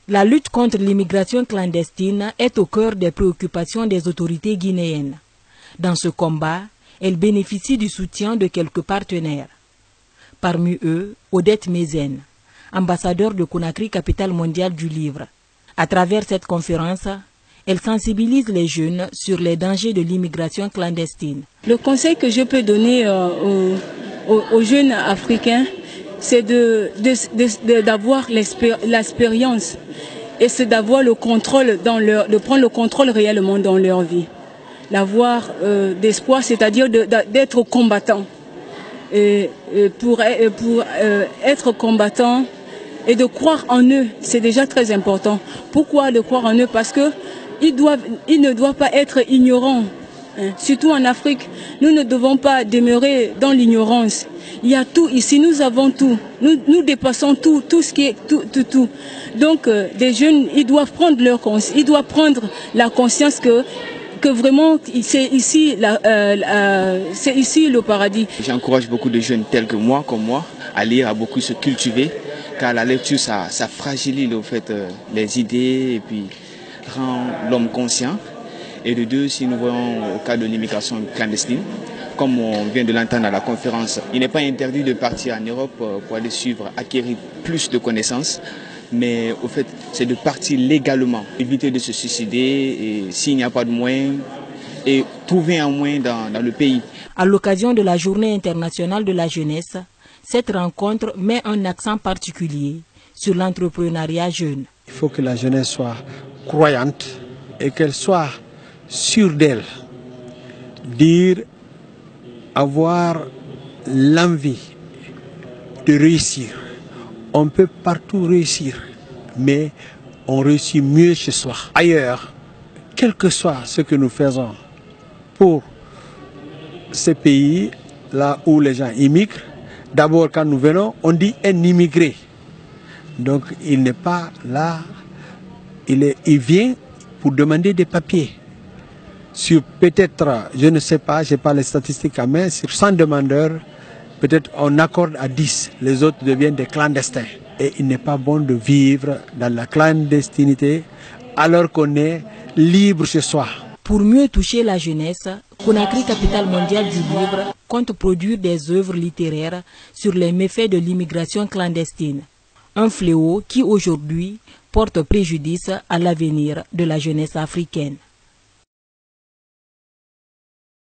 La lutte contre l'immigration clandestine est au cœur des préoccupations des autorités guinéennes. Dans ce combat, elle bénéficie du soutien de quelques partenaires. Parmi eux, Odette Mézène, ambassadeur de Conakry, capitale mondiale du livre. À travers cette conférence, elle sensibilise les jeunes sur les dangers de l'immigration clandestine. Le conseil que je peux donner aux jeunes africains, c'est d'avoir l'expérience et c'est d'avoir le contrôle de prendre le contrôle réellement dans leur vie. D'avoir d'espoir, c'est-à-dire d'être combattant. Pour être combattant et de croire en eux, c'est déjà très important. Pourquoi de croire en eux? Parce qu'ils ne doivent pas être ignorants. Surtout en Afrique, nous ne devons pas demeurer dans l'ignorance. Il y a tout ici, nous avons tout. Nous dépassons tout ce qui est tout. Donc, des jeunes, ils doivent prendre la conscience que vraiment, c'est ici le paradis. J'encourage beaucoup de jeunes tels que moi, comme moi, à lire, à beaucoup se cultiver, car la lecture, ça fragilise au fait, les idées et puis rend l'homme conscient. Et de deux, si nous voyons au cas de l'immigration clandestine, comme on vient de l'entendre à la conférence, il n'est pas interdit de partir en Europe pour aller suivre, acquérir plus de connaissances. Mais au fait, c'est de partir légalement, éviter de se suicider et s'il n'y a pas de moyens, et trouver un moyen dans le pays. À l'occasion de la Journée internationale de la jeunesse, cette rencontre met un accent particulier sur l'entrepreneuriat jeune. Il faut que la jeunesse soit croyante et qu'elle soit sûre d'elle. Avoir l'envie de réussir. On peut partout réussir, mais on réussit mieux chez soi. Ailleurs, quel que soit ce que nous faisons pour ces pays, là où les gens immigrent, d'abord quand nous venons, on dit un immigré. Donc il n'est pas là, il vient pour demander des papiers. Sur peut-être, je ne sais pas, je n'ai pas les statistiques à main, sur 100 demandeurs, peut-être on accorde à 10, les autres deviennent des clandestins. Et il n'est pas bon de vivre dans la clandestinité alors qu'on est libre chez soi. Pour mieux toucher la jeunesse, Conakry, capitale mondiale du livre, compte produire des œuvres littéraires sur les méfaits de l'immigration clandestine. Un fléau qui aujourd'hui porte préjudice à l'avenir de la jeunesse africaine.